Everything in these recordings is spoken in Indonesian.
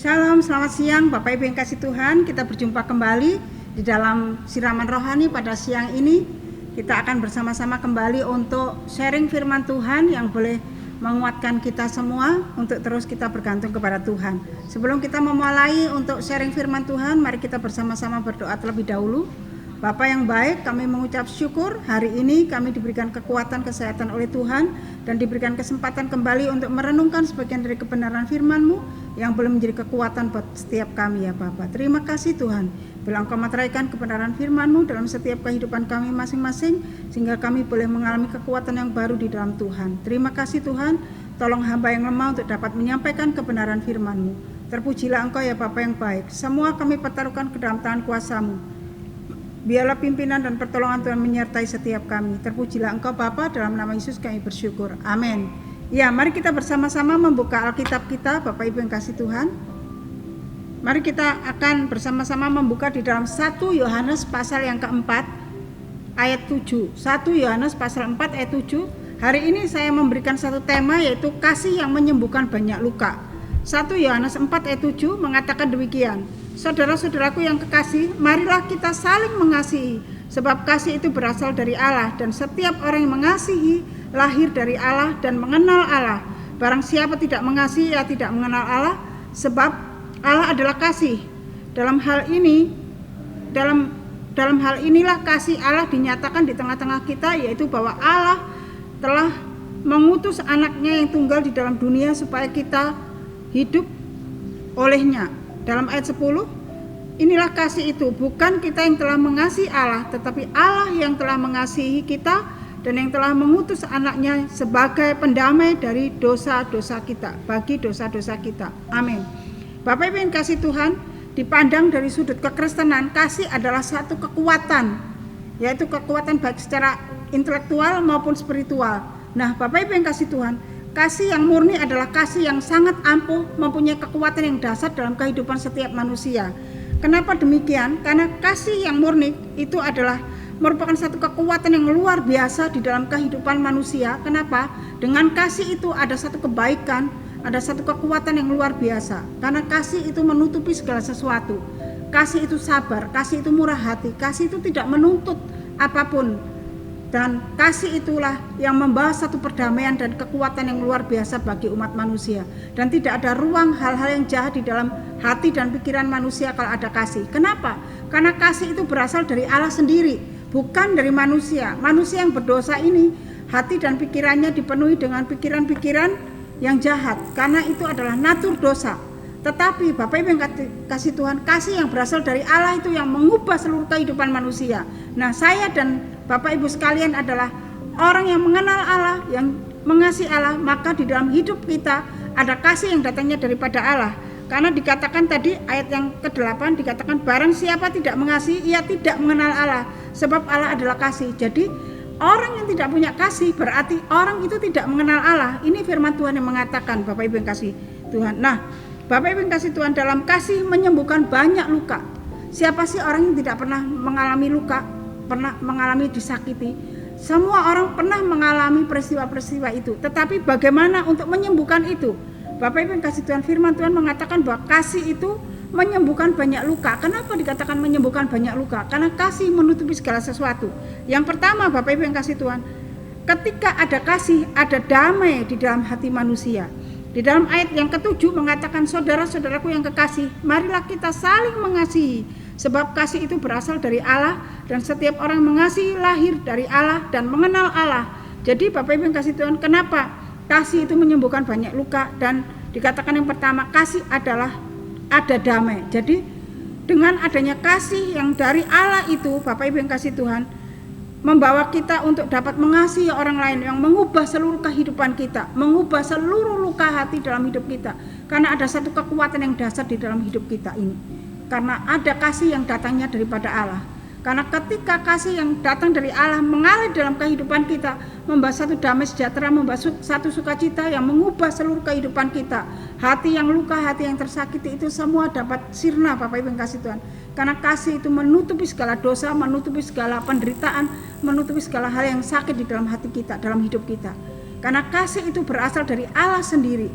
Shalom, selamat siang Bapak Ibu yang kasih Tuhan. Kita berjumpa kembali di dalam siraman rohani pada siang ini. Kita akan bersama-sama kembali untuk sharing firman Tuhan yang boleh menguatkan kita semua untuk terus kita bergantung kepada Tuhan. Sebelum kita memulai untuk sharing firman Tuhan, mari kita bersama-sama berdoa terlebih dahulu. Bapa yang baik, kami mengucap syukur hari ini kami diberikan kekuatan kesehatan oleh Tuhan dan diberikan kesempatan kembali untuk merenungkan sebagian dari kebenaran firman-Mu yang boleh menjadi kekuatan buat setiap kami ya Bapa. Terima kasih Tuhan, bila Engkau meteraikan kebenaran firman-Mu dalam setiap kehidupan kami masing-masing sehingga kami boleh mengalami kekuatan yang baru di dalam Tuhan. Terima kasih Tuhan, tolong hamba yang lemah untuk dapat menyampaikan kebenaran firman-Mu. Terpujilah Engkau ya Bapa yang baik, semua kami pertaruhkan ke dalam tangan kuasa-Mu. Biarlah pimpinan dan pertolongan Tuhan menyertai setiap kami. Terpujilah Engkau Bapa, dalam nama Yesus kami bersyukur. Amin. Ya, mari kita bersama-sama membuka Alkitab kita, Bapak Ibu yang kasih Tuhan. Mari kita akan bersama-sama membuka di dalam 1 Yohanes pasal yang keempat, ayat 7. 1 Yohanes pasal 4 ayat 7. Hari ini saya memberikan satu tema, yaitu kasih yang menyembuhkan banyak luka. 1 Yohanes 4 ayat 7 mengatakan demikian. Saudara-saudaraku yang kekasih, marilah kita saling mengasihi, sebab kasih itu berasal dari Allah, dan setiap orang yang mengasihi lahir dari Allah dan mengenal Allah. Barang siapa tidak mengasihi, ia tidak mengenal Allah, sebab Allah adalah kasih. Dalam hal inilah kasih Allah dinyatakan di tengah-tengah kita, yaitu bahwa Allah telah mengutus anaknya yang tunggal di dalam dunia supaya kita hidup olehnya. Dalam ayat 10, inilah kasih itu, bukan kita yang telah mengasihi Allah, tetapi Allah yang telah mengasihi kita dan yang telah mengutus anaknya sebagai pendamai dari dosa-dosa kita, bagi dosa-dosa kita. Amin. Bapak Ibu yang kasih Tuhan, dipandang dari sudut kekristenan, kasih adalah satu kekuatan, yaitu kekuatan baik secara intelektual maupun spiritual. Nah, Bapak Ibu yang kasih Tuhan, kasih yang murni adalah kasih yang sangat ampuh, mempunyai kekuatan yang dasar dalam kehidupan setiap manusia. Kenapa demikian? Karena kasih yang murni itu adalah merupakan satu kekuatan yang luar biasa di dalam kehidupan manusia. Kenapa? Dengan kasih itu ada satu kebaikan, ada satu kekuatan yang luar biasa. Karena kasih itu menutupi segala sesuatu. Kasih itu sabar, kasih itu murah hati, kasih itu tidak menuntut apapun. Dan kasih itulah yang membawa satu perdamaian dan kekuatan yang luar biasa bagi umat manusia. Dan tidak ada ruang hal-hal yang jahat di dalam hati dan pikiran manusia kalau ada kasih. Kenapa? Karena kasih itu berasal dari Allah sendiri, bukan dari manusia. Manusia yang berdosa ini, hati dan pikirannya dipenuhi dengan pikiran-pikiran yang jahat. Karena itu adalah natur dosa. Tetapi Bapak Ibu yang kasih Tuhan, kasih yang berasal dari Allah itu yang mengubah seluruh kehidupan manusia. Nah, saya dan Bapak Ibu sekalian adalah orang yang mengenal Allah, yang mengasihi Allah, maka di dalam hidup kita ada kasih yang datangnya daripada Allah. Karena dikatakan tadi ayat yang ke-8 dikatakan barang siapa tidak mengasihi, ia tidak mengenal Allah, sebab Allah adalah kasih. Jadi orang yang tidak punya kasih berarti orang itu tidak mengenal Allah. Ini firman Tuhan yang mengatakan, Bapak Ibu yang kasih Tuhan. Nah, Bapak Ibu yang kasih Tuhan, dalam kasih menyembuhkan banyak luka. Siapa sih orang yang tidak pernah mengalami luka, pernah mengalami disakiti? Semua orang pernah mengalami peristiwa-peristiwa itu. Tetapi bagaimana untuk menyembuhkan itu? Bapak Ibu yang kasih Tuhan, firman Tuhan mengatakan bahwa kasih itu menyembuhkan banyak luka. Kenapa dikatakan menyembuhkan banyak luka? Karena kasih menutupi segala sesuatu. Yang pertama, Bapak Ibu yang kasih Tuhan, ketika ada kasih, ada damai di dalam hati manusia. Di dalam ayat yang ke-7 mengatakan, saudara-saudaraku yang kekasih, marilah kita saling mengasihi, sebab kasih itu berasal dari Allah, dan setiap orang mengasihi lahir dari Allah dan mengenal Allah. Jadi Bapak Ibu yang kasih Tuhan, kenapa kasih itu menyembuhkan banyak luka? Dan dikatakan yang pertama, kasih adalah ada damai. Jadi dengan adanya kasih yang dari Allah itu, Bapak Ibu yang kasih Tuhan, membawa kita untuk dapat mengasihi orang lain, yang mengubah seluruh kehidupan kita, mengubah seluruh luka hati dalam hidup kita. Karena ada satu kekuatan yang dasar di dalam hidup kita ini. Karena ada kasih yang datangnya daripada Allah. Karena ketika kasih yang datang dari Allah mengalir dalam kehidupan kita, membawa satu damai sejahtera, membawa satu sukacita yang mengubah seluruh kehidupan kita. Hati yang luka, hati yang tersakiti itu semua dapat sirna, Bapak Ibu yang kasih Tuhan. Karena kasih itu menutupi segala dosa, menutupi segala penderitaan, menutupi segala hal yang sakit di dalam hati kita, dalam hidup kita. Karena kasih itu berasal dari Allah sendiri.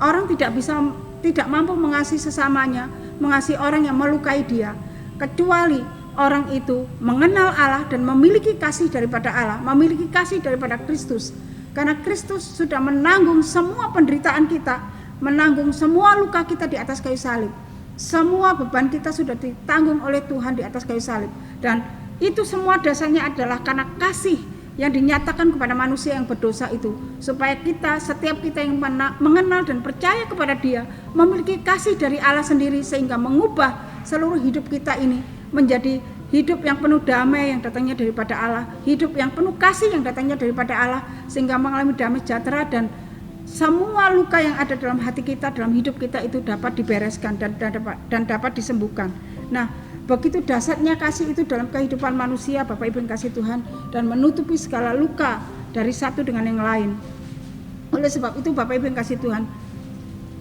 Orang tidak bisa tidak mampu mengasihi sesamanya, mengasihi orang yang melukai dia, kecuali orang itu mengenal Allah dan memiliki kasih daripada Allah, memiliki kasih daripada Kristus. Karena Kristus sudah menanggung semua penderitaan kita, menanggung semua luka kita di atas kayu salib. Semua beban kita sudah ditanggung oleh Tuhan di atas kayu salib. Dan itu semua dasarnya adalah karena kasih yang dinyatakan kepada manusia yang berdosa itu, supaya kita, setiap kita yang mengenal dan percaya kepada Dia, memiliki kasih dari Allah sendiri, sehingga mengubah seluruh hidup kita ini menjadi hidup yang penuh damai yang datangnya daripada Allah, hidup yang penuh kasih yang datangnya daripada Allah, sehingga mengalami damai sejahtera, dan semua luka yang ada dalam hati kita, dalam hidup kita itu dapat dibereskan dan dapat disembuhkan. Nah, begitu dasarnya kasih itu dalam kehidupan manusia, Bapak Ibu yang kasih Tuhan, dan menutupi segala luka dari satu dengan yang lain. Oleh sebab itu Bapak Ibu yang kasih Tuhan,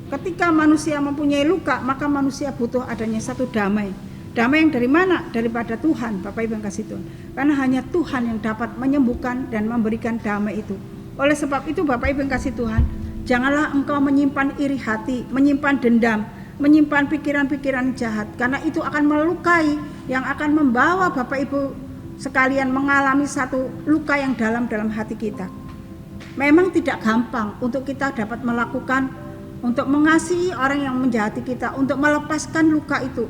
ketika manusia mempunyai luka, maka manusia butuh adanya satu damai. Damai yang dari mana? Daripada Tuhan, Bapak Ibu yang kasih Tuhan. Karena hanya Tuhan yang dapat menyembuhkan dan memberikan damai itu. Oleh sebab itu Bapak Ibu yang kasih Tuhan, janganlah engkau menyimpan iri hati, menyimpan dendam, menyimpan pikiran-pikiran jahat, karena itu akan melukai, yang akan membawa Bapak Ibu sekalian mengalami satu luka yang dalam hati kita. Memang tidak gampang untuk kita dapat melakukan, untuk mengasihi orang yang menjahati kita, untuk melepaskan luka itu,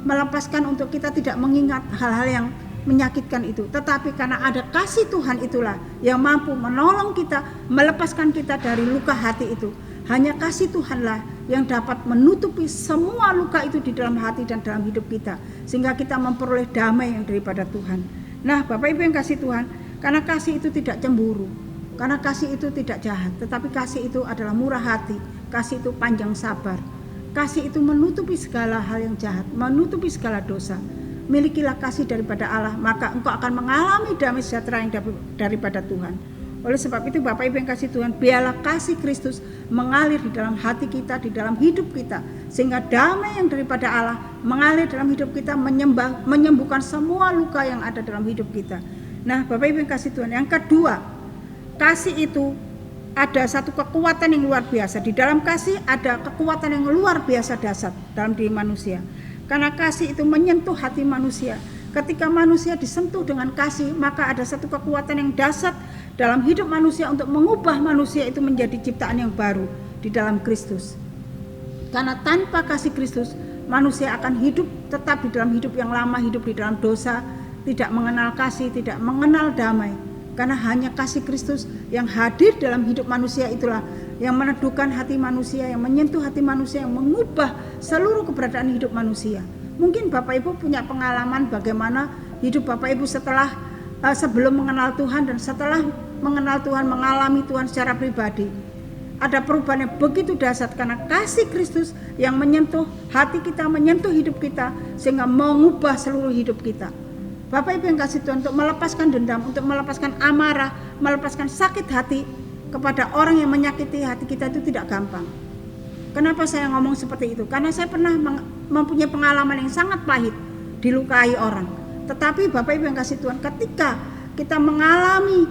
melepaskan untuk kita tidak mengingat hal-hal yang menyakitkan itu. Tetapi karena ada kasih Tuhan itulah yang mampu menolong kita, melepaskan kita dari luka hati itu. Hanya kasih Tuhanlah yang dapat menutupi semua luka itu di dalam hati dan dalam hidup kita, sehingga kita memperoleh damai yang daripada Tuhan. Nah, Bapak Ibu yang kasih Tuhan, karena kasih itu tidak cemburu, karena kasih itu tidak jahat, tetapi kasih itu adalah murah hati, kasih itu panjang sabar, kasih itu menutupi segala hal yang jahat, menutupi segala dosa. Milikilah kasih daripada Allah, maka engkau akan mengalami damai sejahtera yang daripada Tuhan. Oleh sebab itu Bapak Ibu yang kasih Tuhan, biarlah kasih Kristus mengalir di dalam hati kita, di dalam hidup kita, sehingga damai yang daripada Allah mengalir dalam hidup kita, menyembuhkan semua luka yang ada dalam hidup kita. Nah, Bapak Ibu yang kasih Tuhan, yang kedua, kasih itu ada satu kekuatan yang luar biasa. Di dalam kasih ada kekuatan yang luar biasa dasar dalam diri manusia. Karena kasih itu menyentuh hati manusia. Ketika manusia disentuh dengan kasih, maka ada satu kekuatan yang dasar dalam hidup manusia untuk mengubah manusia itu menjadi ciptaan yang baru di dalam Kristus. Karena tanpa kasih Kristus, manusia akan hidup tetap di dalam hidup yang lama, hidup di dalam dosa, tidak mengenal kasih, tidak mengenal damai. Karena hanya kasih Kristus yang hadir dalam hidup manusia itulah yang meneduhkan hati manusia, yang menyentuh hati manusia, yang mengubah seluruh keberadaan hidup manusia. Mungkin Bapak Ibu punya pengalaman bagaimana hidup Bapak Ibu setelah sebelum mengenal Tuhan dan setelah mengenal Tuhan, mengalami Tuhan secara pribadi. Ada perubahan yang begitu dahsyat karena kasih Kristus yang menyentuh hati kita, menyentuh hidup kita, sehingga mengubah seluruh hidup kita. Bapak Ibu yang kasih Tuhan, untuk melepaskan dendam, untuk melepaskan amarah, melepaskan sakit hati kepada orang yang menyakiti hati kita itu tidak gampang. Kenapa saya ngomong seperti itu? Karena saya pernah mempunyai pengalaman yang sangat pahit, dilukai orang. Tetapi Bapak Ibu yang kasih Tuhan, ketika kita mengalami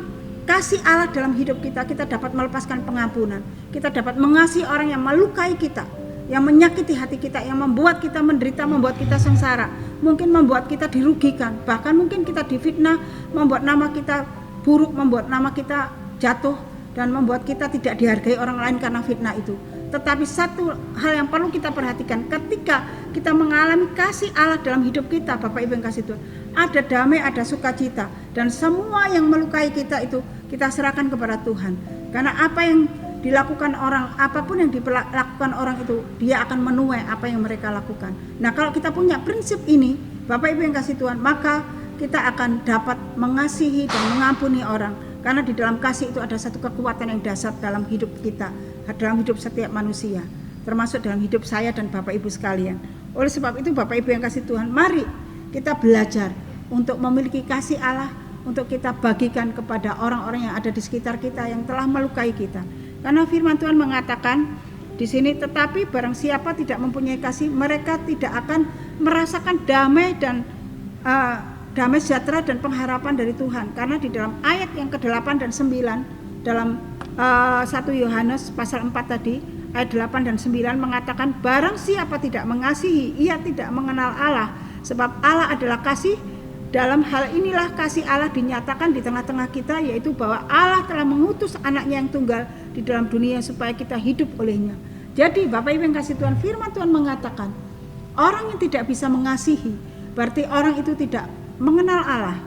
kasih Allah dalam hidup kita, kita dapat melepaskan pengampunan. Kita dapat mengasihi orang yang melukai kita, yang menyakiti hati kita, yang membuat kita menderita, membuat kita sengsara, mungkin membuat kita dirugikan, bahkan mungkin kita difitnah, membuat nama kita buruk, membuat nama kita jatuh, dan membuat kita tidak dihargai orang lain karena fitnah itu. Tetapi satu hal yang perlu kita perhatikan, ketika kita mengalami kasih Allah dalam hidup kita, Bapak Ibu yang kasih Tuhan, ada damai, ada sukacita, dan semua yang melukai kita itu kita serahkan kepada Tuhan. Karena apa yang dilakukan orang, apapun yang dilakukan orang itu, dia akan menuai apa yang mereka lakukan. Nah, kalau kita punya prinsip ini, Bapak Ibu yang kasih Tuhan, maka kita akan dapat mengasihi dan mengampuni orang. Karena di dalam kasih itu ada satu kekuatan yang dasar dalam hidup kita, dalam hidup setiap manusia, termasuk dalam hidup saya dan Bapak Ibu sekalian. Oleh sebab itu Bapak Ibu yang kasih Tuhan, mari kita belajar untuk memiliki kasih Allah, untuk kita bagikan kepada orang-orang yang ada di sekitar kita yang telah melukai kita. Karena firman Tuhan mengatakan di sini, tetapi barang siapa tidak mempunyai kasih, mereka tidak akan merasakan damai dan damai sejahtera dan pengharapan dari Tuhan. Karena di dalam ayat yang ke-8 dan 9 dalam 1 Yohanes pasal 4 tadi, ayat 8 dan 9 mengatakan, barang siapa tidak mengasihi, ia tidak mengenal Allah, sebab Allah adalah kasih. Dalam hal inilah kasih Allah dinyatakan di tengah-tengah kita, yaitu bahwa Allah telah mengutus anaknya yang tunggal di dalam dunia supaya kita hidup olehnya. Jadi Bapak Ibu yang kasih Tuhan, firman Tuhan mengatakan, orang yang tidak bisa mengasihi, berarti orang itu tidak mengenal Allah.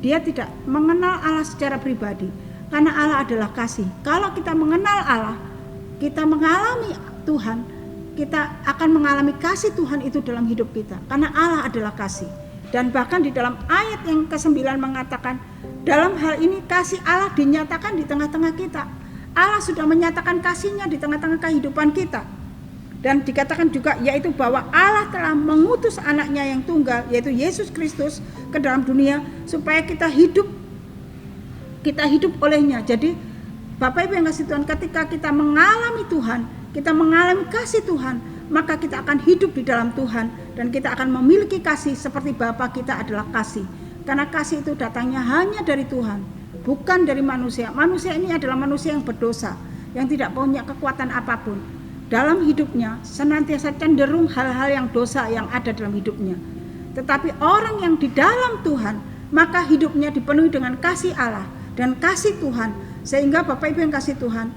Dia tidak mengenal Allah secara pribadi, karena Allah adalah kasih. Kalau kita mengenal Allah, kita mengalami Tuhan, kita akan mengalami kasih Tuhan itu dalam hidup kita, karena Allah adalah kasih. Dan bahkan di dalam ayat yang ke-9 mengatakan, dalam hal ini kasih Allah dinyatakan di tengah-tengah kita. Allah sudah menyatakan kasih-Nya di tengah-tengah kehidupan kita. Dan dikatakan juga yaitu bahwa Allah telah mengutus anaknya yang tunggal, yaitu Yesus Kristus, ke dalam dunia supaya kita hidup olehnya. Jadi Bapak Ibu yang kasih Tuhan, ketika kita mengalami Tuhan, kita mengalami kasih Tuhan, maka kita akan hidup di dalam Tuhan dan kita akan memiliki kasih seperti Bapa kita adalah kasih. Karena kasih itu datangnya hanya dari Tuhan, bukan dari manusia. Manusia ini adalah manusia yang berdosa, yang tidak punya kekuatan apapun. Dalam hidupnya senantiasa cenderung hal-hal yang dosa yang ada dalam hidupnya. Tetapi orang yang di dalam Tuhan, maka hidupnya dipenuhi dengan kasih Allah dan kasih Tuhan. Sehingga Bapak Ibu yang kasih Tuhan,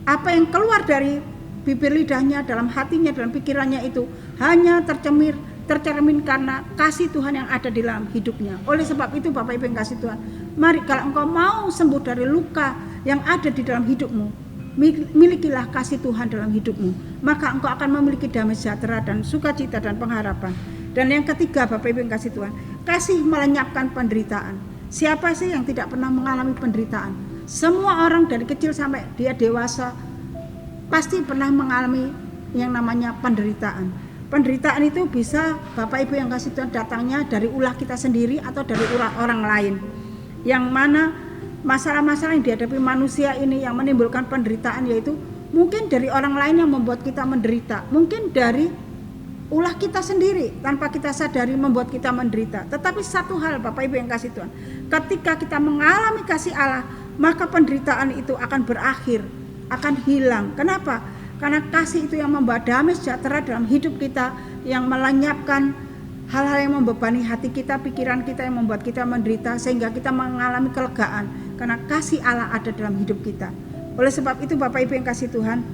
apa yang keluar dari bibir lidahnya, dalam hatinya, dalam pikirannya itu hanya tercermin karena kasih Tuhan yang ada di dalam hidupnya. Oleh sebab itu Bapak Ibu yang kasih Tuhan, mari kalau engkau mau sembuh dari luka yang ada di dalam hidupmu, milikilah kasih Tuhan dalam hidupmu, maka engkau akan memiliki damai sejahtera dan sukacita dan pengharapan. Dan yang ketiga Bapak Ibu yang kasih Tuhan, kasih melenyapkan penderitaan. Siapa sih yang tidak pernah mengalami penderitaan? Semua orang dari kecil sampai dia dewasa pasti pernah mengalami yang namanya penderitaan. Penderitaan itu bisa Bapak Ibu yang kasih Tuhan datangnya dari ulah kita sendiri atau dari ulah orang lain. Yang mana masalah-masalah yang dihadapi manusia ini yang menimbulkan penderitaan, yaitu mungkin dari orang lain yang membuat kita menderita, mungkin dari ulah kita sendiri tanpa kita sadari membuat kita menderita. Tetapi satu hal Bapak Ibu yang kasih Tuhan, ketika kita mengalami kasih Allah, maka penderitaan itu akan berakhir, akan hilang. Kenapa? Karena kasih itu yang membawa damai sejahtera dalam hidup kita, yang melenyapkan hal-hal yang membebani hati kita, pikiran kita, yang membuat kita menderita, sehingga kita mengalami kelegaan karena kasih Allah ada dalam hidup kita. Oleh sebab itu Bapak Ibu yang kasih Tuhan,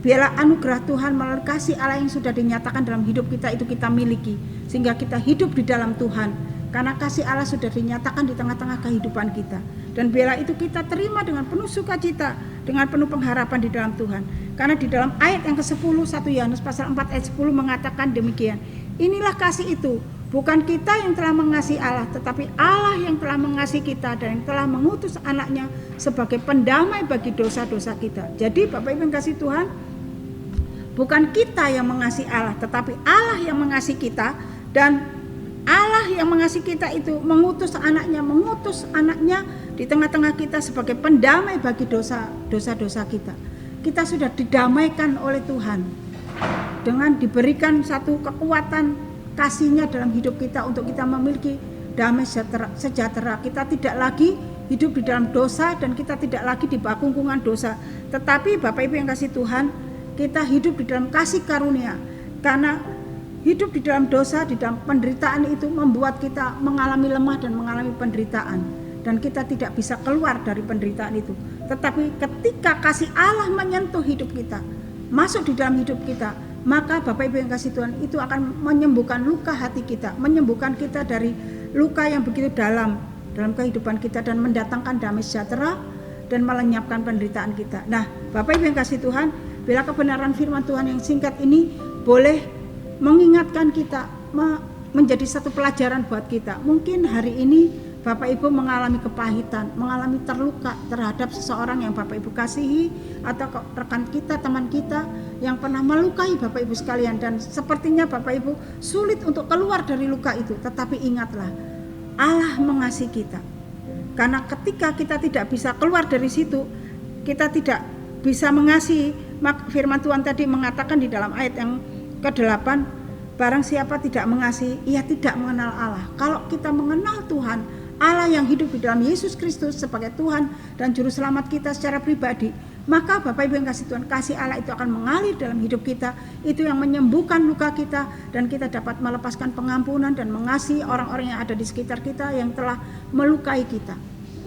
biarlah anugerah Tuhan melalui kasih Allah yang sudah dinyatakan dalam hidup kita itu kita miliki, sehingga kita hidup di dalam Tuhan, karena kasih Allah sudah dinyatakan di tengah-tengah kehidupan kita. Dan biarlah itu kita terima dengan penuh sukacita, dengan penuh pengharapan di dalam Tuhan. Karena di dalam ayat yang ke-10, 1 Yohanes pasal 4 ayat 10 mengatakan demikian, inilah kasih itu, bukan kita yang telah mengasihi Allah, tetapi Allah yang telah mengasihi kita dan yang telah mengutus anaknya sebagai pendamai bagi dosa-dosa kita. Jadi Bapak Ibu yang kasih Tuhan, bukan kita yang mengasihi Allah, tetapi Allah yang mengasihi kita. Dan Allah yang mengasihi kita itu mengutus anaknya di tengah-tengah kita sebagai pendamai bagi dosa-dosa kita. Kita sudah didamaikan oleh Tuhan dengan diberikan satu kekuatan kasih-Nya dalam hidup kita untuk kita memiliki damai sejahtera. Kita tidak lagi hidup di dalam dosa dan kita tidak lagi di bawah kungkungan dosa. Tetapi Bapak Ibu yang kasih Tuhan, kita hidup di dalam kasih karunia. Karena hidup di dalam dosa, di dalam penderitaan itu membuat kita mengalami lemah dan mengalami penderitaan. Dan kita tidak bisa keluar dari penderitaan itu. Tetapi ketika kasih Allah menyentuh hidup kita, masuk di dalam hidup kita, maka Bapak Ibu yang kasih Tuhan, itu akan menyembuhkan luka hati kita, menyembuhkan kita dari luka yang begitu dalam kehidupan kita, dan mendatangkan damai sejahtera dan melenyapkan penderitaan kita. Nah Bapak Ibu yang kasih Tuhan, bila kebenaran firman Tuhan yang singkat ini boleh mengingatkan kita, menjadi satu pelajaran buat kita. Mungkin hari ini Bapak Ibu mengalami kepahitan, mengalami terluka terhadap seseorang yang Bapak Ibu kasihi, atau rekan kita, teman kita yang pernah melukai Bapak Ibu sekalian, dan sepertinya Bapak Ibu sulit untuk keluar dari luka itu. Tetapi ingatlah, Allah mengasihi kita. Karena ketika kita tidak bisa keluar dari situ, kita tidak bisa mengasihi. Firman Tuhan tadi mengatakan di dalam ayat yang ke-8, barang siapa tidak mengasihi, ia tidak mengenal Allah. Kalau kita mengenal Tuhan, Allah yang hidup di dalam Yesus Kristus sebagai Tuhan dan Juru Selamat kita secara pribadi, maka Bapak Ibu yang kasih Tuhan, kasih Allah itu akan mengalir dalam hidup kita. Itu yang menyembuhkan luka kita, dan kita dapat melepaskan pengampunan dan mengasihi orang-orang yang ada di sekitar kita yang telah melukai kita.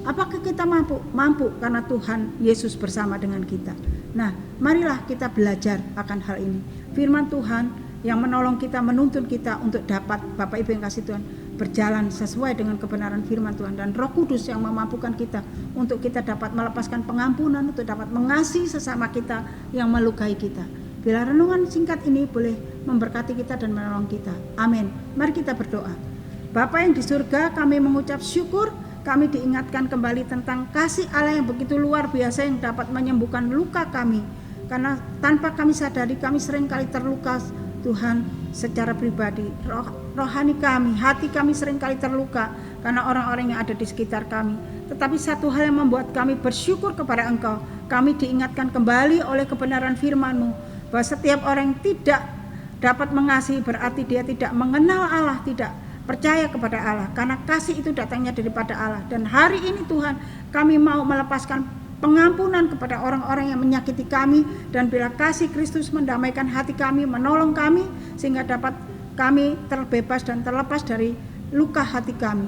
Apakah kita mampu? Mampu, karena Tuhan Yesus bersama dengan kita. Nah, marilah kita belajar akan hal ini. Firman Tuhan yang menolong kita, menuntun kita untuk dapat, Bapak Ibu yang kasih Tuhan, berjalan sesuai dengan kebenaran firman Tuhan, dan Roh Kudus yang memampukan kita untuk kita dapat melepaskan pengampunan, untuk dapat mengasihi sesama kita yang melukai kita. Bila renungan singkat ini boleh memberkati kita dan menolong kita. Amin. Mari kita berdoa. Bapa yang di surga, kami mengucap syukur, kami diingatkan kembali tentang kasih Allah yang begitu luar biasa yang dapat menyembuhkan luka kami. Karena tanpa kami sadari, kami seringkali terluka Tuhan secara pribadi. Rohani kami, hati kami seringkali terluka karena orang-orang yang ada di sekitar kami. Tetapi satu hal yang membuat kami bersyukur kepada Engkau, kami diingatkan kembali oleh kebenaran firman-Mu, bahwa setiap orang yang tidak dapat mengasihi berarti dia tidak mengenal Allah, tidak percaya kepada Allah, karena kasih itu datangnya daripada Allah. Dan hari ini Tuhan, kami mau melepaskan pengampunan kepada orang-orang yang menyakiti kami, dan bila kasih Kristus mendamaikan hati kami, menolong kami sehingga dapat kami terbebas dan terlepas dari luka hati kami,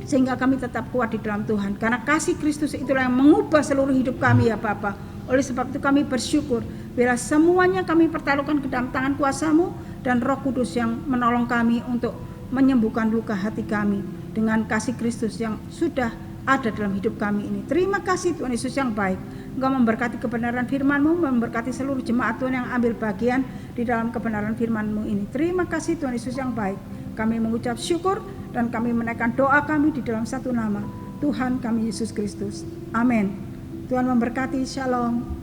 sehingga kami tetap kuat di dalam Tuhan. Karena kasih Kristus itulah yang mengubah seluruh hidup kami ya Bapa. Oleh sebab itu kami bersyukur bila semuanya kami pertaruhkan ke dalam tangan kuasa-Mu dan Roh Kudus yang menolong kami untuk menyembuhkan luka hati kami dengan kasih Kristus yang sudah ada dalam hidup kami ini. Terima kasih Tuhan Yesus yang baik. Engkau memberkati kebenaran firman-Mu, memberkati seluruh jemaat Tuhan yang ambil bagian di dalam kebenaran firman-Mu ini. Terima kasih Tuhan Yesus yang baik. Kami mengucap syukur dan kami menaikkan doa kami di dalam satu nama, Tuhan kami Yesus Kristus. Amin. Tuhan memberkati. Shalom.